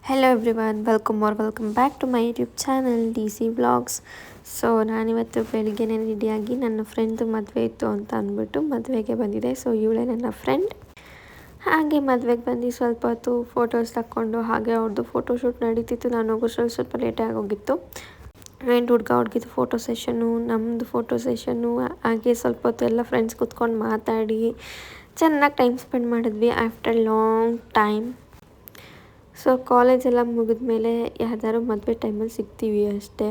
Hello everyone, welcome back to my YouTube channel D C vlogs. So ನಾನಿವತ್ತು ಬೆಳಿಗ್ಗೆನೇ ರೆಡಿಯಾಗಿ ನನ್ನ ಫ್ರೆಂಡ್ದು ಮದುವೆ ಇತ್ತು ಅಂತ ಅಂದ್ಬಿಟ್ಟು ಮದುವೆಗೆ ಬಂದಿದೆ. ಸೊ ಇವಳೇ ನನ್ನ ಫ್ರೆಂಡ್. ಹಾಗೆ ಮದುವೆಗೆ ಬಂದು ಸ್ವಲ್ಪ ಹೊತ್ತು ಫೋಟೋಸ್ ತಕ್ಕೊಂಡು ಹಾಗೆ ಅವ್ರದ್ದು ಫೋಟೋಶೂಟ್ ನಡೀತಿತ್ತು. ನಾನು ಹೋಗೋಷ್ಟ್ರಲ್ಲಿ ಸ್ವಲ್ಪ ಲೇಟಾಗಿ ಹೋಗಿತ್ತು. ಆ್ಯಂಡ್ ಹುಡುಗಿದು ಫೋಟೋ ಸೆಷನ್ನು, ನಮ್ಮದು ಫೋಟೋ ಸೆಷನ್ನು, ಹಾಗೆ ಸ್ವಲ್ಪ ಹೊತ್ತು ಎಲ್ಲ ಫ್ರೆಂಡ್ಸ್ ಕೂತ್ಕೊಂಡು ಮಾತಾಡಿ ಚೆನ್ನಾಗಿ ಟೈಮ್ ಸ್ಪೆಂಡ್ ಮಾಡಿದ್ವಿ ಆಫ್ಟರ್ ಲಾಂಗ್ ಟೈಮ್. ಸೊ ಕಾಲೇಜೆಲ್ಲ ಮುಗಿದ್ಮೇಲೆ ಯಾವ್ದಾದ್ರು ಮದುವೆ ಟೈಮಲ್ಲಿ ಸಿಗ್ತೀವಿ ಅಷ್ಟೇ.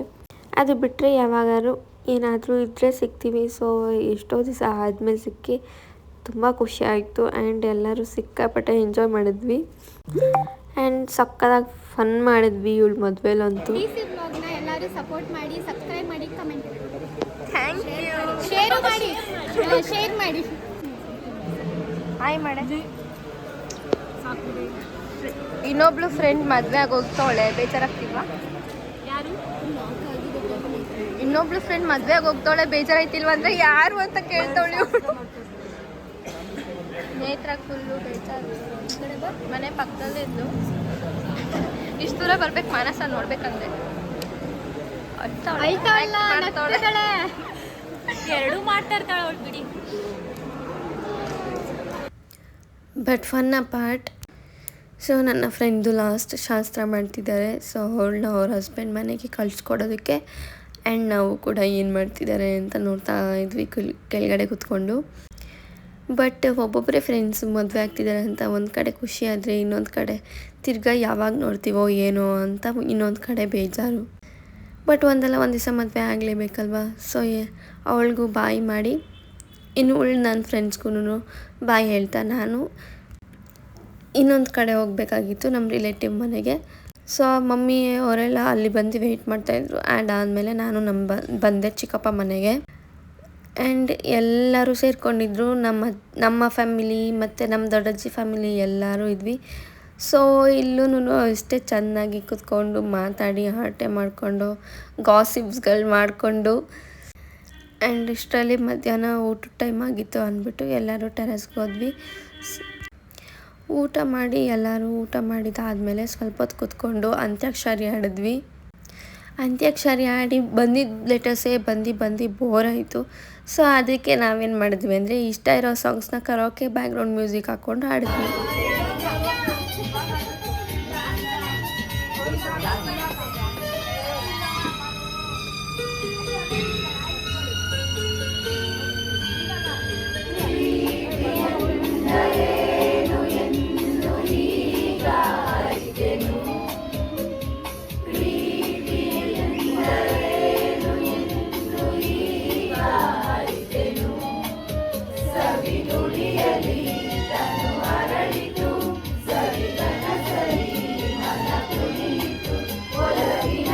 ಅದು ಬಿಟ್ಟರೆ ಯಾವಾಗಾದ್ರು ಏನಾದರೂ ಇದ್ದರೆ ಸಿಗ್ತೀವಿ. ಸೊ ಎಷ್ಟೋ ದಿವಸ ಆದಮೇಲೆ ಸಿಕ್ಕಿ ತುಂಬ ಖುಷಿ ಆಯಿತು. ಆ್ಯಂಡ್ ಎಲ್ಲರೂ ಸಿಕ್ಕಾಪಟ್ಟೆ ಎಂಜಾಯ್ ಮಾಡಿದ್ವಿ ಆ್ಯಂಡ್ ಸಕ್ಕತ್ತಾಗಿ ಫನ್ ಮಾಡಿದ್ವಿ ಇವಳ ಮದುವೆಲಂತೂ. ಎಲ್ಲರೂ ಸಪೋರ್ಟ್ ಮಾಡಿ, ಸಬ್ಸ್ಕ್ರೈಬ್ ಮಾಡಿ, ಕಮೆಂಟ್ ಥ್ಯಾಂಕ್ ಯು, ಶೇರ್ ಮಾಡಿ ಹಾಯ್ ಮಾಡಿ. ಇನ್ನೊಬ್ಳು ಫ್ರೆಂಡ್ ಮದುವೆ ಆಗಿ ಹೋಗ್ತಾವಳೆ, ಬೇಜಾರಾಗ್ತಿಲ್ವಾ? ಯಾರು? ಇನ್ನೊಬ್ಳು ಫ್ರೆಂಡ್ ಮದುವೆ ಆಗಿ ಹೋಗ್ತಾವಳೆ, ಬೇಜಾರಾಯ್ತಿಲ್ವಾ ಅಂದರೆ ಯಾರು ಅಂತ ಕೇಳ್ತಾವಳೆ. ನೇತ್ರ ಫುಲ್ಲು ಬೇಜಾರು. ಮನೆ ಪಕ್ಕದಲ್ಲೇ ಇದ್ದು ಇಷ್ಟು ದೂರ ಬರ್ಬೇಕು, ಮಾನಸ ನೋಡ್ಬೇಕಂದ್ರೆ ಎರಡು ಮಾಡ್ತಾ ಇರ್ತಾಳೆ ಅವಳು ಬಿಡಿ. ಬಟ್ ಫನ್ ಅಪಾರ್ಟ್, ಸೊ ನನ್ನ ಫ್ರೆಂಡು ಲಾಸ್ಟ್ ಶಾಸ್ತ್ರ ಮಾಡ್ತಿದ್ದಾರೆ. ಸೊ ಅವಳನ್ನ ಅವ್ರ ಹಸ್ಬೆಂಡ್ ಮನೆಗೆ ಕಳಿಸ್ಕೊಡೋದಕ್ಕೆ. ಆ್ಯಂಡ್ ನಾವು ಕೂಡ ಏನು ಮಾಡ್ತಿದ್ದಾರೆ ಅಂತ ನೋಡ್ತಾ ಇದ್ವಿ ಕೆಳಗಡೆ ಕೂತ್ಕೊಂಡು. ಬಟ್ ಒಬ್ಬೊಬ್ಬರೇ ಫ್ರೆಂಡ್ಸ್ ಮದುವೆ ಆಗ್ತಿದ್ದಾರೆ ಅಂತ ಒಂದು ಕಡೆ ಖುಷಿ ಆದರೆ, ಇನ್ನೊಂದು ಕಡೆ ತಿರ್ಗಾ ಯಾವಾಗ ನೋಡ್ತೀವೋ ಏನೋ ಅಂತ ಇನ್ನೊಂದು ಕಡೆ ಬೇಜಾರು. ಬಟ್ ಒಂದಲ್ಲ ಒಂದು ದಿವಸ ಮದುವೆ ಆಗಲೇಬೇಕಲ್ವ. ಸೊ ಅವಳಿಗೂ ಬಾಯ್ ಮಾಡಿ, ಇನ್ನು ನನ್ನ ಫ್ರೆಂಡ್ಸ್ಗೂ ಬಾಯ್ ಹೇಳ್ತಾ ನಾನು ಇನ್ನೊಂದು ಕಡೆ ಹೋಗಬೇಕಾಗಿತ್ತು, ನಮ್ಮ ರಿಲೇಟಿವ್ ಮನೆಗೆ. ಸೊ ಮಮ್ಮಿ ಅವರೆಲ್ಲ ಅಲ್ಲಿ ಬಂದು ವೆಯ್ಟ್ ಮಾಡ್ತಾಯಿದ್ರು. ಆ್ಯಂಡ್ ಆದಮೇಲೆ ನಾನು ಬಂದೆ ಚಿಕ್ಕಪ್ಪ ಮನೆಗೆ. ಆ್ಯಂಡ್ ಎಲ್ಲರೂ ಸೇರಿಕೊಂಡಿದ್ರು, ನಮ್ಮ ಫ್ಯಾಮಿಲಿ ಮತ್ತು ನಮ್ಮ ದೊಡ್ಡಜ್ಜಿ ಫ್ಯಾಮಿಲಿ ಎಲ್ಲರೂ ಇದ್ವಿ. ಸೊ ಇಲ್ಲೂ ಅಷ್ಟೇ ಚೆನ್ನಾಗಿ ಕೂತ್ಕೊಂಡು ಮಾತಾಡಿ ಹರಟೆ ಮಾಡಿಕೊಂಡು ಗಾಸಿಪ್ಸ್ಗಳು ಮಾಡಿಕೊಂಡು. ಆ್ಯಂಡ್ ಇಷ್ಟರಲ್ಲಿ ಮಧ್ಯಾಹ್ನ ಊಟದ ಟೈಮ್ ಆಗಿತ್ತು ಅಂದ್ಬಿಟ್ಟು ಎಲ್ಲರೂ ಟೆರೆಸ್ಗೆ ಹೋದ್ವಿ. ಊಟ ಮಾಡಿದಾದಮೇಲೆ ಸ್ವಲ್ಪ ಹೊತ್ತು ಕೂತ್ಕೊಂಡು ಅಂತ್ಯಾಕ್ಷರಿ ಆಡಿದ್ವಿ. ಅಂತ್ಯಾಕ್ಷರಿ ಆಡಿ ಬಂದಿದ್ದ ಲೆಟರ್ಸೇ ಬಂದು ಬೋರ್ ಆಯಿತು. ಸೊ ಅದಕ್ಕೆ ನಾವೇನು ಮಾಡಿದ್ವಿ ಅಂದರೆ, ಇಷ್ಟ ಇರೋ ಸಾಂಗ್ಸ್ನ ಕರೋಕೆ ಬ್ಯಾಕ್ಗ್ರೌಂಡ್ ಮ್ಯೂಸಿಕ್ ಹಾಕ್ಕೊಂಡು ಆಡಿದ್ವಿ. ಒಲವಿನ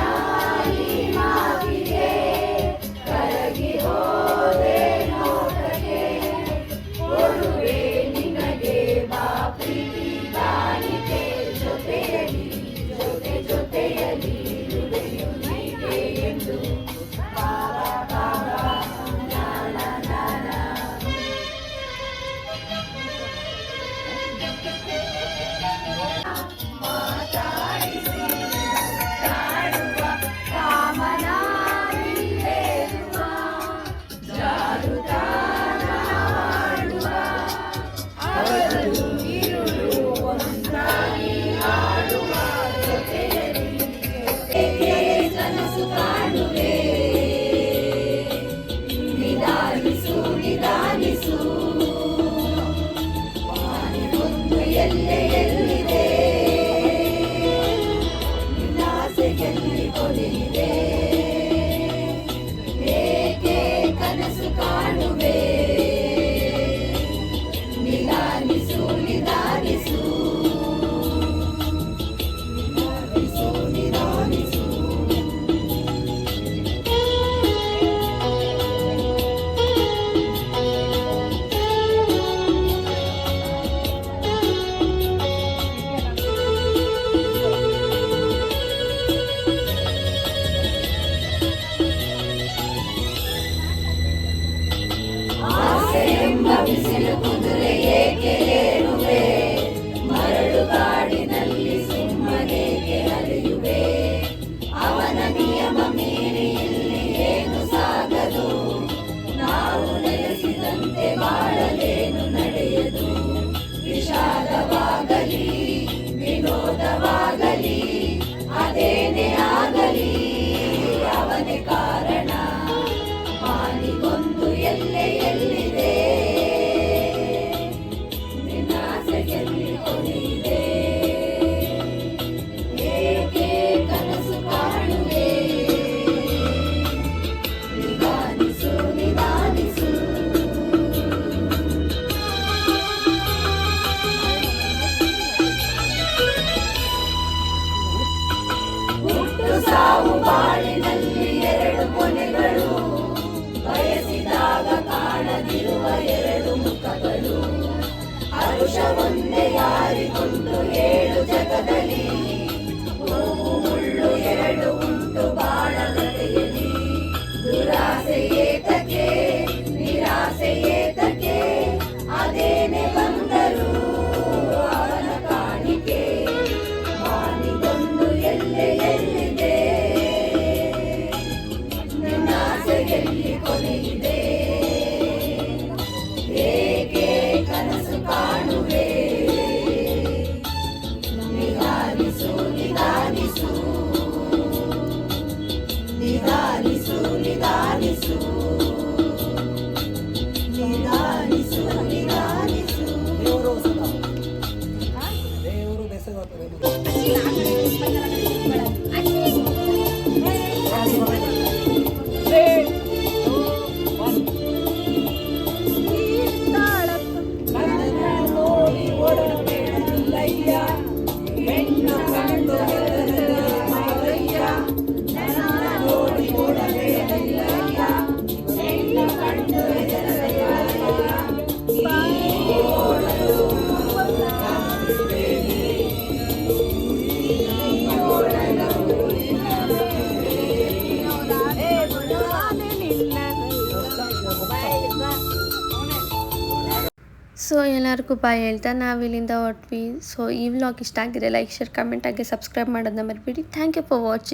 ಸೊ ಎಲ್ಲರಿಗೂ ಬಾಯ್ ಹೇಳ್ತಾ ನಾವಿಲ್ಲಿಂದ ಹೊಟ್ವಿ. ಸೊ ಈ ವ್ಲಾಗ್ ಇಷ್ಟ ಆಗಿದೆ ಲೈಕ್ ಶೇರ್ ಕಮೆಂಟ್ ಆಗಿ ಸಬ್ಸ್ಕ್ರೈಬ್ ಮಾಡೋದನ್ನ ಮರಿಬೇಡಿ. Thank you for watching.